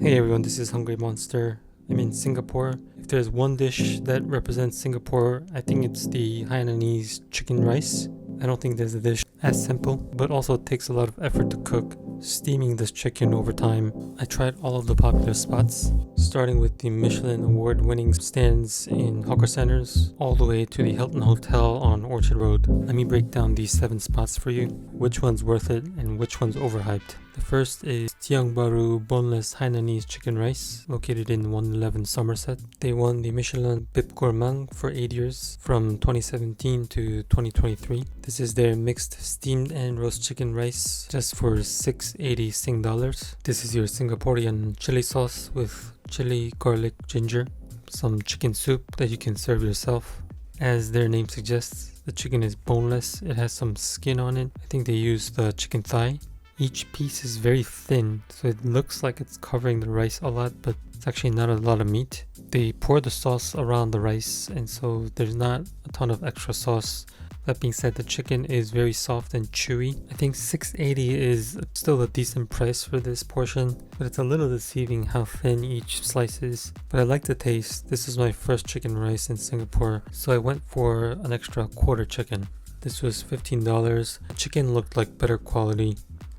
Hey everyone, this is Hungry Monster. I'm in Singapore. If there's one dish that represents Singapore, I think it's the Hainanese chicken rice. I don't think there's a dish as simple, but also takes a lot of effort to cook, steaming this chicken over time. I tried all of the popular spots, starting with the Michelin award-winning stands in hawker centers, all the way to the Hilton Hotel on Orchard Road. Let me break down these 7 spots for you, which one's worth it and which one's overhyped. The first is Tiong Bahru Boneless Hainanese chicken rice, located in 111 Somerset. They won the Michelin Bib Gourmand for 8 years, from 2017 to 2023. This is their mixed steamed and roast chicken rice, just for $6.80 Sing dollars. This is your Singaporean chili sauce with chili, garlic, ginger, some chicken soup that you can serve yourself. As their name suggests, the chicken is boneless. It has some skin on it. I think they use the chicken thigh. Each piece is very thin, so it looks like it's covering the rice a lot, but it's actually not a lot of meat. They pour the sauce around the rice, and so there's not a ton of extra sauce. That being said, the chicken is very soft and chewy. I think $6.80 is still a decent price for this portion, but it's a little deceiving how thin each slice is. But I like the taste. This is my first chicken rice in Singapore, so I went for an extra quarter chicken. This was $15. The chicken looked like better quality.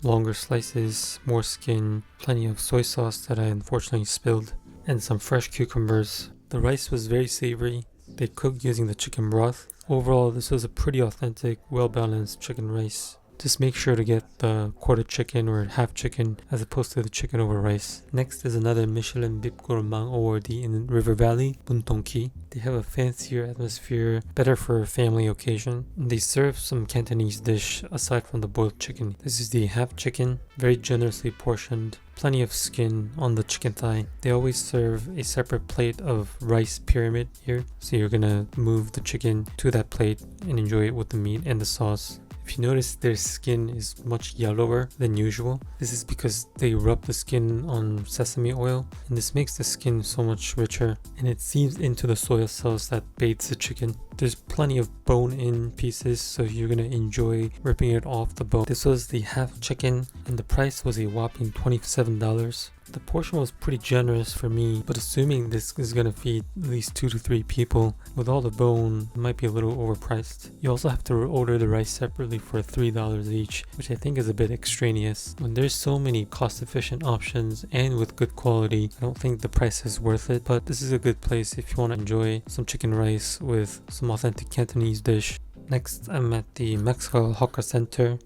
Longer slices, more skin, plenty of soy sauce that I unfortunately spilled, and some fresh cucumbers. The rice was very savory. They cooked using the chicken broth. Overall, this was a pretty authentic, well-balanced chicken rice. Just make sure to get the quarter chicken or half chicken as opposed to the chicken over rice. Next is another Michelin Bib Gourmand awardee in River Valley, Bong Tong Kee. They have a fancier atmosphere, better for a family occasion. They serve some Cantonese dish aside from the boiled chicken. This is the half chicken, very generously portioned, plenty of skin on the chicken thigh. They always serve a separate plate of rice pyramid here, so you're gonna move the chicken to that plate and enjoy it with the meat and the sauce. If you notice, their skin is much yellower than usual. This is because they rub the skin on sesame oil, and this makes the skin so much richer, and it seeps into the soy sauce that bathes the chicken. There's plenty of bone-in pieces, so you're gonna enjoy ripping it off the bone. This was the half chicken, and the price was a whopping $27. The portion was pretty generous for me, but assuming this is gonna feed at least 2 to 3 people, with all the bone, it might be a little overpriced. You also have to order the rice separately for $3 each, which I think is a bit extraneous. When there's so many cost-efficient options and with good quality, I don't think the price is worth it, but this is a good place if you want to enjoy some chicken rice with some authentic Cantonese dish. Next, I'm at the Maxwell Food Centre,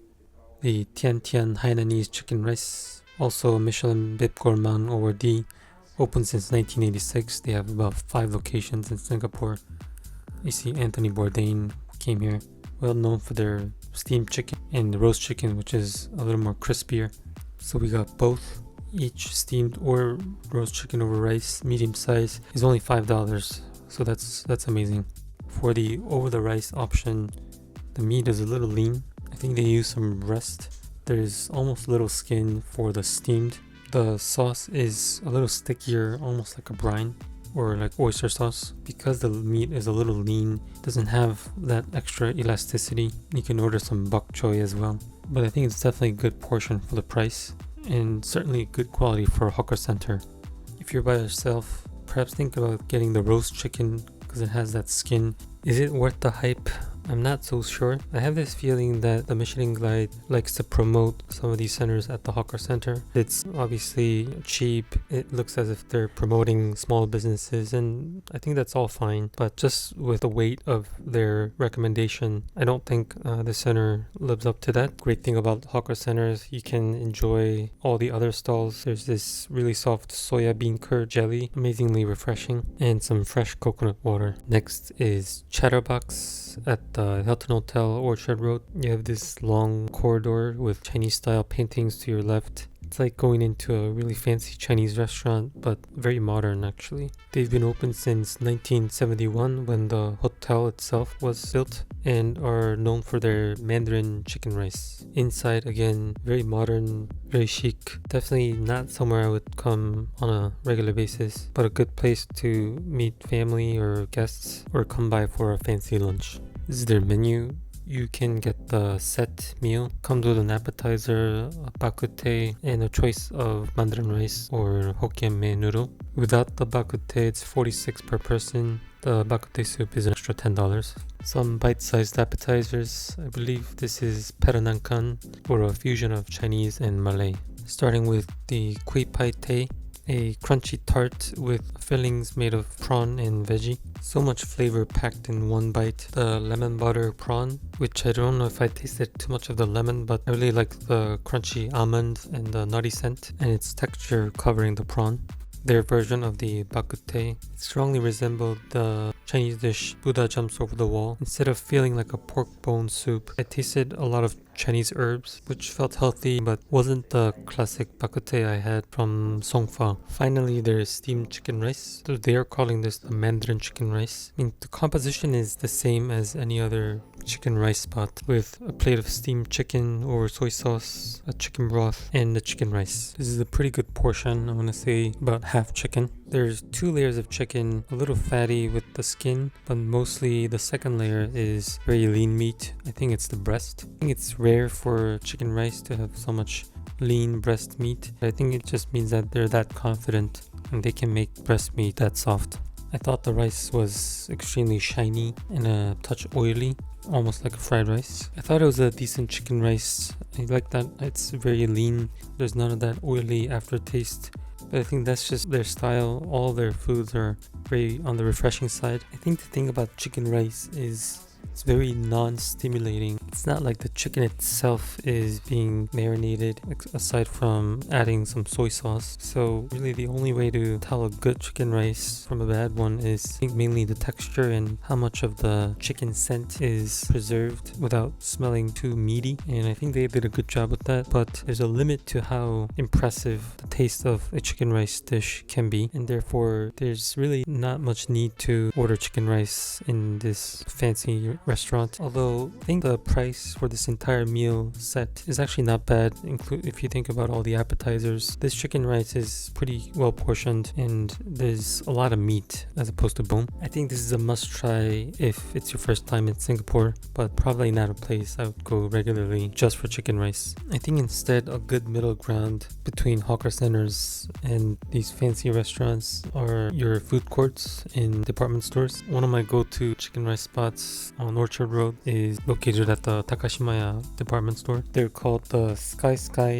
the Tian Hainanese chicken rice. Also a Michelin Bib Gourmand awardee, open since 1986. They have about 5 locations in Singapore. You see Anthony Bourdain came here. Well known for their steamed chicken and the roast chicken, which is a little more crispier. So we got both. Each steamed or roast chicken over rice, medium size, is only $5. So that's amazing. For the over the rice option, the meat is a little lean. I think they use some breast. There's almost little skin for the steamed. The sauce is a little stickier, almost like a brine or like oyster sauce. Because the meat is a little lean, it doesn't have that extra elasticity. You can order some bok choy as well. But I think it's definitely a good portion for the price, and certainly good quality for a hawker center. If you're by yourself, perhaps think about getting the roast chicken because it has that skin. Is it worth the hype? I'm not so sure. I have this feeling that the Michelin Guide likes to promote some of these centers at the hawker center. It's obviously cheap. It looks as if they're promoting small businesses, and I think that's all fine. But just with the weight of their recommendation, I don't think the center lives up to that. Great thing about hawker centers, you can enjoy all the other stalls. There's this really soft soya bean curd jelly, amazingly refreshing, and some fresh coconut water. Next is Chatterbox at the Hilton Hotel, Orchard Road. You have this long corridor with Chinese style paintings to your left. It's like going into a really fancy Chinese restaurant, but very modern actually. They've been open since 1971 when the hotel itself was built, and are known for their Mandarin chicken rice. Inside, again, very modern, very chic. Definitely not somewhere I would come on a regular basis, but a good place to meet family or guests or come by for a fancy lunch. This is their menu. you can get the set meal. Comes with an appetizer, a bak kut teh, and a choice of mandarin rice or Hokkien Mee noodle. Without the bak kut teh, it's 46 per person. The bak kut teh soup is an extra $10. Some bite-sized appetizers. I believe this is peranangkan, or a fusion of Chinese and Malay. Starting with the kui pai teh, a crunchy tart with fillings made of prawn and veggie. So much flavor packed in one bite. The lemon butter prawn, which I don't know if I tasted too much of the lemon, but I really like the crunchy almond and the nutty scent and its texture covering the prawn. Their version of the bak kut teh strongly resembled the Chinese dish Buddha jumps over the wall. Instead of feeling like a pork bone soup, I tasted a lot of Chinese herbs, which felt healthy but wasn't the classic bak kut teh I had from Songfa. Finally, there is steamed chicken rice. So they are calling this the Mandarin chicken rice. I mean, the composition is the same as any other chicken rice spot, with a plate of steamed chicken over soy sauce, a chicken broth, and the chicken rice. This is a pretty good portion. I want to say about half chicken. There's 2 layers of chicken, a little fatty with the skin, but mostly the second layer is very lean meat. I think it's the breast. I think it's rare for chicken rice to have so much lean breast meat. I think it just means that they're that confident and they can make breast meat that soft. I thought the rice was extremely shiny and a touch oily, almost like a fried rice. I thought it was a decent chicken rice. I like that it's very lean. There's none of that oily aftertaste. But I think that's just their style. All their foods are very on the refreshing side. I think the thing about chicken rice is it's very non-stimulating. It's not like the chicken itself is being marinated, aside from adding some soy sauce. So really the only way to tell a good chicken rice from a bad one is, I think, mainly the texture and how much of the chicken scent is preserved without smelling too meaty. And I think they did a good job with that, but there's a limit to how impressive the taste of a chicken rice dish can be, and therefore there's really not much need to order chicken rice in this fancy restaurant. Although I think the price for this entire meal set is actually not bad, if you think about all the appetizers. This chicken rice is pretty well portioned and there's a lot of meat as opposed to bone. I think this is a must try if it's your first time in Singapore, but probably not a place I would go regularly just for chicken rice. I think instead a good middle ground between hawker centers and these fancy restaurants are your food courts in department stores. One of my go-to chicken rice spots on Orchard Road is located at the Takashimaya department store. They're called the Sky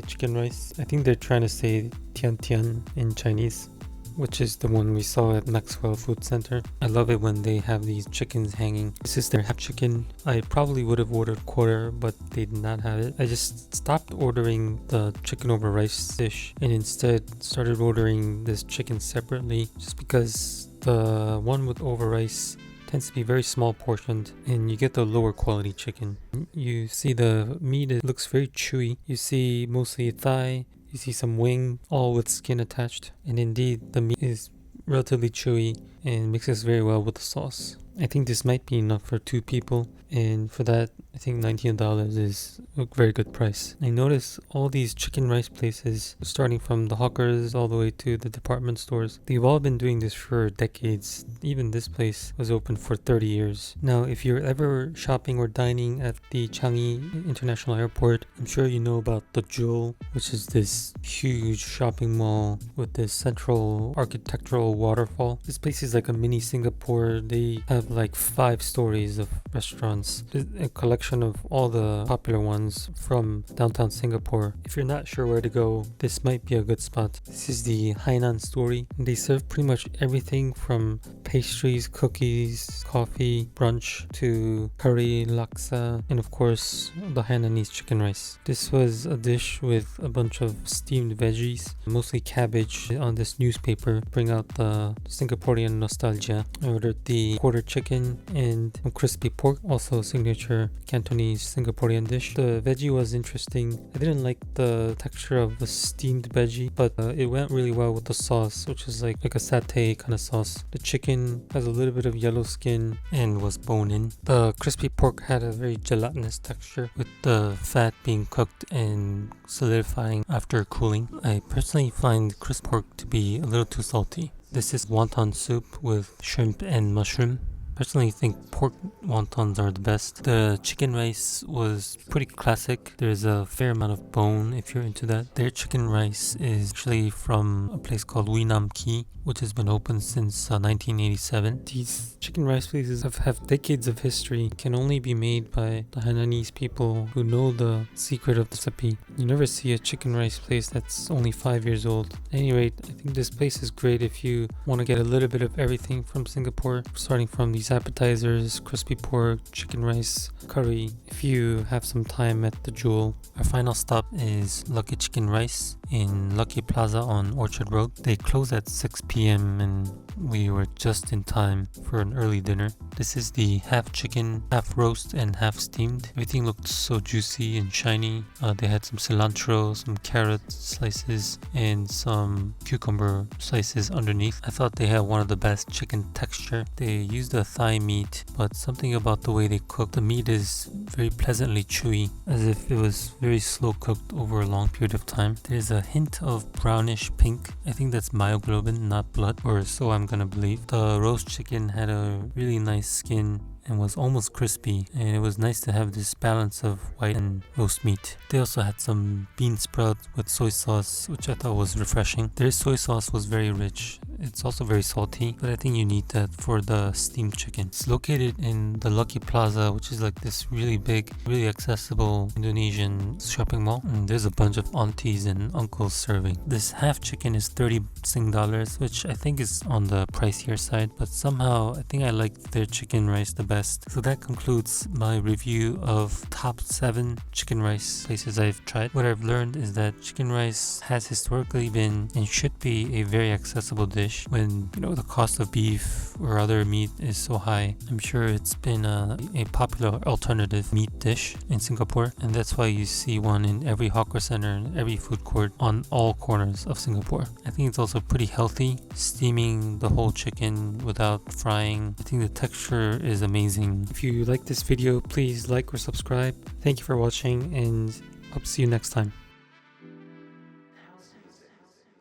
chicken rice. I think they're trying to say Tian in Chinese, which is the one we saw at Maxwell Food Centre. I love it when they have these chickens hanging. This is their half chicken. I probably would have ordered quarter, but they did not have it. I just stopped ordering the chicken over rice dish and instead started ordering this chicken separately, just because the one with over rice tends to be very small portioned and you get the lower quality chicken. You see the meat, it looks very chewy. You see mostly thigh, you see some wing, all with skin attached. And indeed, the meat is relatively chewy and mixes very well with the sauce. I think this might be enough for 2 people, and for that I think $19 is a very good price. I noticed all these chicken rice places, starting from the hawkers all the way to the department stores, they've all been doing this for decades. Even this place was open for 30 years. Now, if you're ever shopping or dining at the Changi International Airport, I'm sure you know about the Jewel, which is this huge shopping mall with this central architectural waterfall. This place is like a mini Singapore. They have like 5 stories of restaurants, a collection of all the popular ones from downtown Singapore. If you're not sure where to go, this might be a good spot. This is the Hainan story. They serve pretty much everything from pastries, cookies, coffee, brunch, to curry, laksa, and of course the Hainanese chicken rice. This was a dish with a bunch of steamed veggies, mostly cabbage, on this newspaper. Bring out the Singaporean nostalgia. I ordered the quarter chicken and some crispy pork, also signature Cantonese Singaporean dish. The veggie was interesting. I didn't like the texture of the steamed veggie, but it went really well with the sauce, which is like a satay kind of sauce. The chicken has a little bit of yellow skin and was bone-in. The crispy pork had a very gelatinous texture, with the fat being cooked and solidifying after cooling. I personally find crisp pork to be a little too salty. This is wonton soup with shrimp and mushroom. Personally, think pork wontons are the best. The chicken rice was pretty classic. There's a fair amount of bone if you're into that. Their chicken rice is actually from a place called Michelin Kee, which has been open since 1987. These chicken rice places have decades of history, can only be made by the Hainanese people who know the secret of the recipe. You never see a chicken rice place that's only 5 years old. At any rate, I think this place is great if you want to get a little bit of everything from Singapore, starting from these appetizers, crispy pork, chicken rice, curry, if you have some time at the Jewel. Our final stop is Lucky Chicken Rice in Lucky Plaza on Orchard Road. They close at 6 p.m. and we were just in time for an early dinner. This is the half chicken, half roast and half steamed. Everything looked so juicy and shiny. They had some cilantro, some carrot slices and some cucumber slices underneath. I thought they had one of the best chicken texture. They used a thigh meat, but something about the way they cook the meat is very pleasantly chewy, as if it was very slow cooked over a long period of time. There's a hint of brownish pink. I think that's myoglobin, not blood, or so I'm gonna believe. The roast chicken had a really nice skin and was almost crispy, and it was nice to have this balance of white and roast meat. They also had some bean sprouts with soy sauce, which I thought was refreshing. Their soy sauce was very rich. It's also very salty, but I think you need that for the steamed chicken. It's located in the Lucky Plaza, which is like this really big, really accessible Indonesian shopping mall. And there's a bunch of aunties and uncles serving. This half chicken is 30 Sing dollars, which I think is on the pricier side, but somehow I think I liked their chicken rice the best. So that concludes my review of top 7 chicken rice places I've tried. What I've learned is that chicken rice has historically been and should be a very accessible dish when, you know, the cost of beef or other meat is so high. I'm sure it's been a popular alternative meat dish in Singapore, and that's why you see one in every hawker center and every food court on all corners of Singapore. I think it's also pretty healthy, steaming the whole chicken without frying. I think the texture is amazing. If you like this video, please like or subscribe. Thank you for watching, and hope to see you next time.